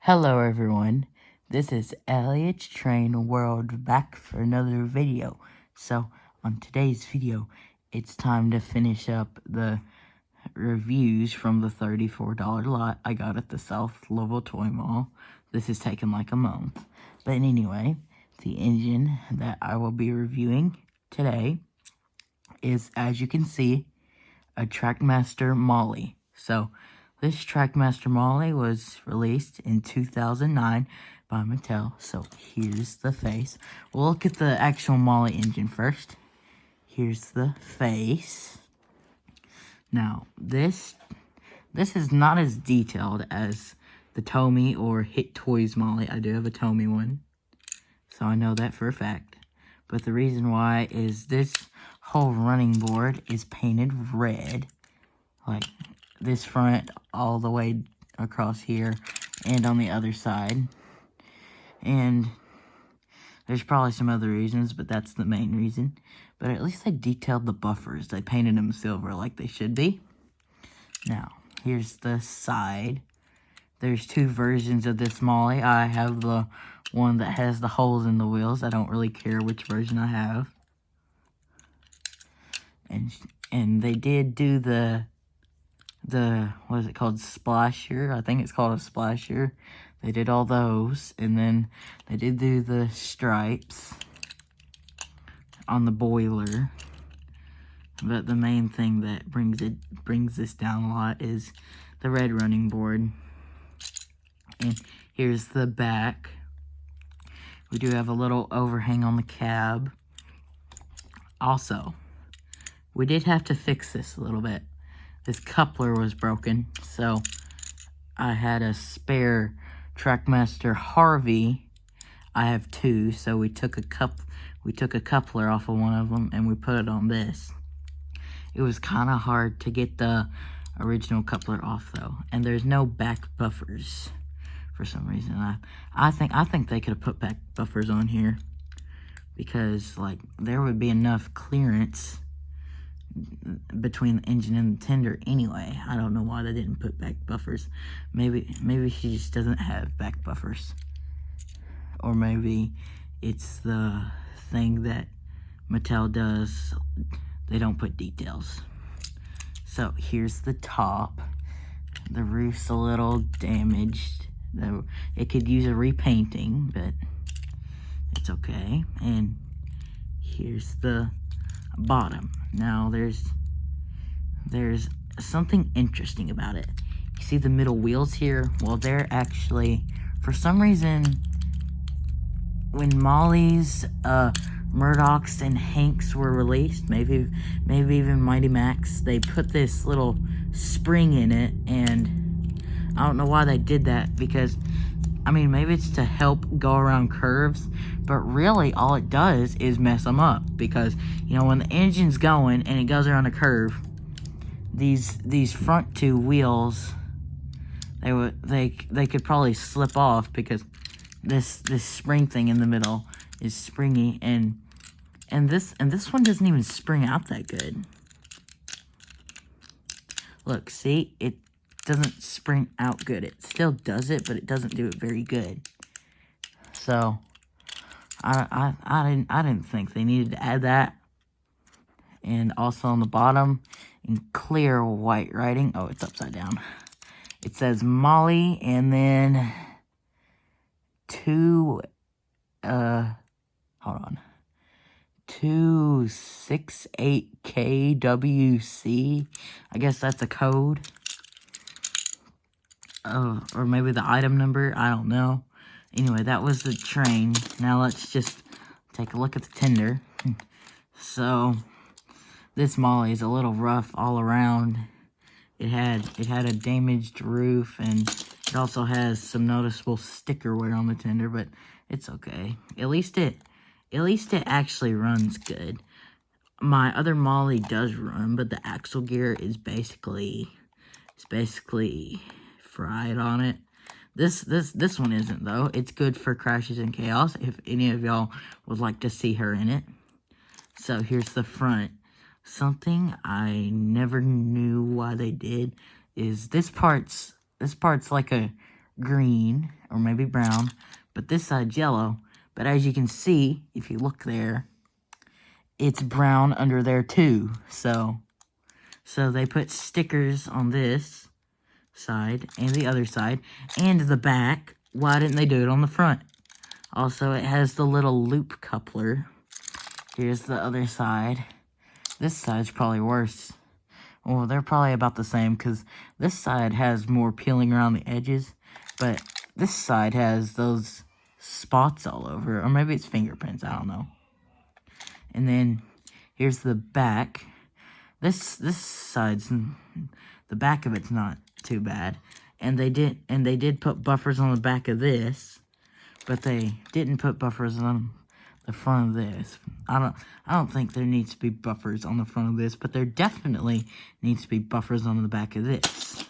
Hello everyone, this is Elliot's Train World back for another video. So, on today's video, it's time to finish up the reviews from the $34 lot I got at the South Louisville Toy Mall. This has taken like a month. But anyway, the engine that I will be reviewing today is, as you can see, a Trackmaster Molly. So, this Trackmaster Molly was released in 2009 by Mattel. So, here's the face. We'll look at the actual Molly engine first. Here's the face. Now, this is not as detailed as the Tomy or Hit Toys Molly. I do have a Tomy one, so I know that for a fact. But the reason why is this whole running board is painted red, like this front all the way across here and on the other side. And there's probably some other reasons, but that's the main reason. But at least they detailed the buffers. They painted them silver like they should be. Now, here's the side. There's two versions of this Molly. I have the one that has the holes in the wheels. I don't really care which version I have. And they did do the what is it called, splasher? I think it's called a splasher. They did all those, and then they did do the stripes on the boiler. But the main thing that brings this down a lot is the red running board. And here's the back. We do have a little overhang on the cab. Also, we did have to fix this a little bit. This coupler was broken, so I had a spare Trackmaster Harvey. I have two, so we took a coupler off of one of them and we put it on this. It was kind of hard to get the original coupler off though, and there's no back buffers for some reason. I think they could have put back buffers on here, because like there would be enough clearance between the engine and the tender anyway. I don't know why they didn't put back buffers. Maybe she just doesn't have back buffers, or maybe it's the thing that Mattel does. They don't put details. So here's the top. The roof's a little damaged. It could use a repainting, but it's okay. And here's the bottom. Now there's something interesting about it. You see the middle wheels here? Well, they're actually, for some reason, when Molly's, Murdoch's, and Hank's were released, maybe even Mighty Max, they put this little spring in it, and I don't know why they did that, because I mean, maybe it's to help go around curves, but really all it does is mess them up, because, you know, when the engine's going and it goes around a curve, these front two wheels, they could probably slip off, because this spring thing in the middle is springy, and this one doesn't even spring out that good. Look, see, it doesn't spring out good. It still does it, but it doesn't do it very good. So I didn't think they needed to add that. And also on the bottom, in clear white writing, oh, it's upside down, it says Molly, and then two 268KWC. I guess that's a code. Or maybe the item number, I don't know. Anyway, that was the train. Now let's just take a look at the tender. So, this Molly is a little rough all around. It had a damaged roof, and it also has some noticeable sticker wear on the tender, but it's okay. At least it actually runs good. My other Molly does run, but the axle gear is basically fried on it. This one isn't though. It's good for crashes and chaos if any of y'all would like to see her in it. So here's the front. Something I never knew why they did is this part's like a green, or maybe brown, but this side's yellow. But as you can see, if you look there, it's brown under there too. So they put stickers on this side and the other side and the back. Why didn't they do it on the front? Also, it has the little loop coupler. Here's the other side. This side's probably worse. Well, they're probably about the same because this side has more peeling around the edges, but this side has those spots all over, or maybe it's fingerprints, I don't know. And then here's the back. This side's, the back of it's not too bad, and they did put buffers on the back of this, but they didn't put buffers on the front of this. I don't think there needs to be buffers on the front of this, but there definitely needs to be buffers on the back of this.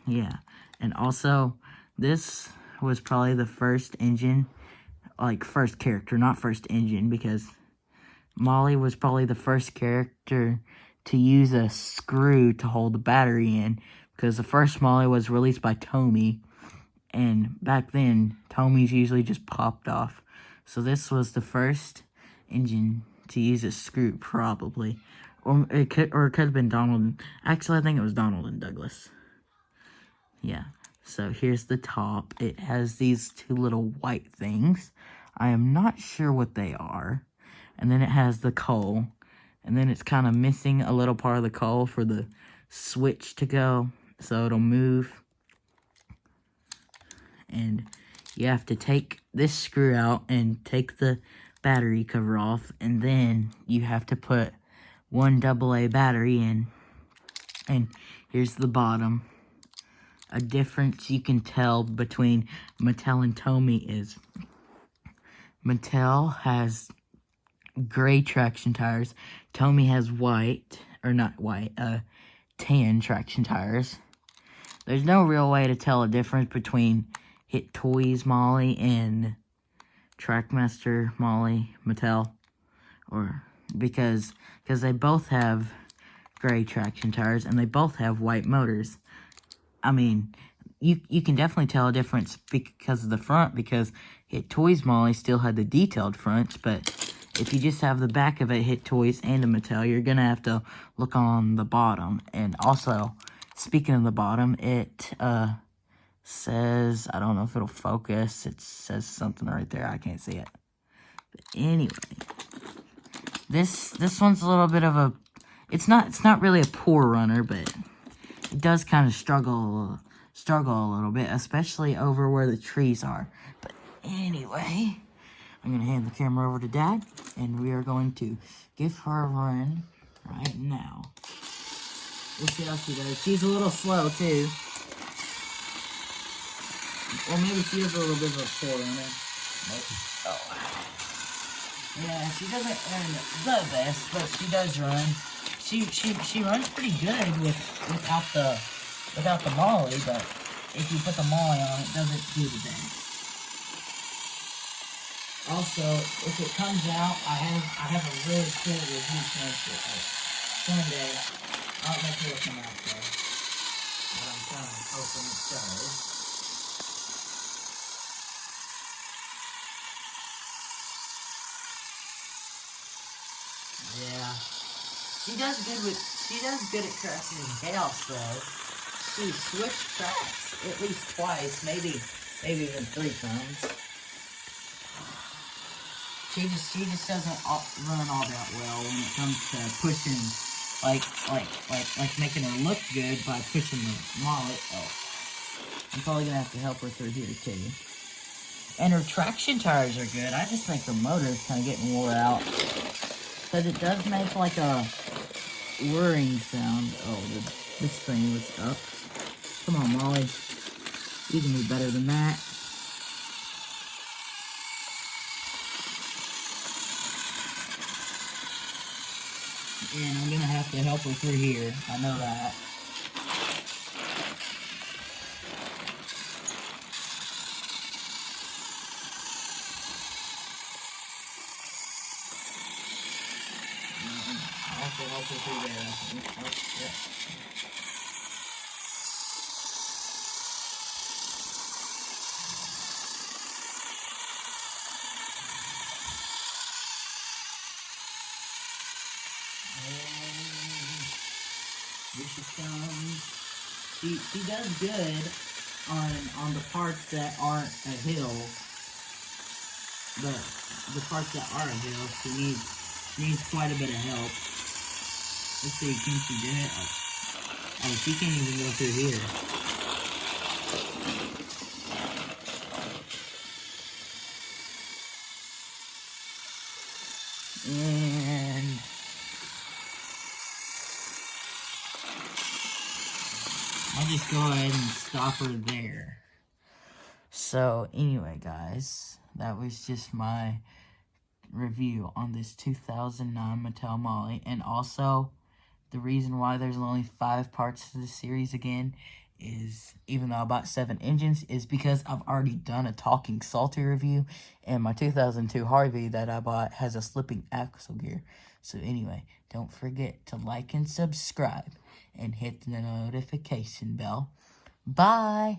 Yeah, and also this was probably the first engine, like first character, not first engine, because Molly was probably the first character to use a screw to hold the battery in, because the first Molly was released by Tommy, and back then, Tommy's usually just popped off. So this was the first engine to use a screw, probably. Or it could have been Donald. Actually, I think it was Donald and Douglas. Yeah. So here's the top. It has these two little white things. I am not sure what they are. And then it has the coal. And then it's kind of missing a little part of the coal for the switch to go, so it'll move. And you have to take this screw out and take the battery cover off, and then you have to put one AA battery in. And here's the bottom. A difference you can tell between Mattel and Tommy is Mattel has gray traction tires. Tommy has white, or not white, tan traction tires. There's no real way to tell a difference between Hit Toys Molly and Trackmaster Molly Mattel, or because they both have gray traction tires and they both have white motors. I mean, you can definitely tell a difference because of the front, because Hit Toys Molly still had the detailed fronts, but if you just have the back of it, Hit Toys and a Mattel, you're gonna have to look on the bottom. And also, speaking of the bottom, it says, I don't know if it'll focus, it says something right there, I can't see it. But anyway, this one's a little bit of a, it's not really a poor runner, but it does kind of struggle a little bit, especially over where the trees are. But anyway, I'm going to hand the camera over to Dad, and we are going to give her a run right now. We'll see how she does. She's a little slow, too. Or maybe she is a little bit of a poor runner. Oh. Yeah, she doesn't run the best, but she does run. She runs pretty good without the Molly, but if you put the Molly on, it doesn't do the best. Also, if it comes out, I have a really cool review transfer. Someday, I'll make it come out there. But I'm kind of hoping it does. Yeah. She does good at crashing in chaos though. She switched tracks at least twice, maybe even 3 times. She just doesn't run all that well when it comes to pushing, like making her look good by pushing the mollet. Oh, I'm probably gonna have to help her through here too. And her traction tires are good. I just think her motor is kind of getting wore out, because it does make like a whirring sound. Oh, this thing was up. Come on, Molly. You can do better than that. And I'm gonna have to help her through here. I know that. I have to help her through there. Oh, yeah. She does good on the parts that aren't a hill, but the parts that are a hill, she needs quite a bit of help. Let's see, can she do it? Oh, she can't even go through here. And I'll just go ahead and stop her there. So anyway, guys, that was just my review on this 2009 Mattel Molly. And also, the reason why there's only 5 parts to the series again is, even though I bought 7 engines, is because I've already done a Talking Salty review, and my 2002 Harvey that I bought has a slipping axle gear. So anyway, don't forget to like and subscribe, and hit the notification bell. Bye!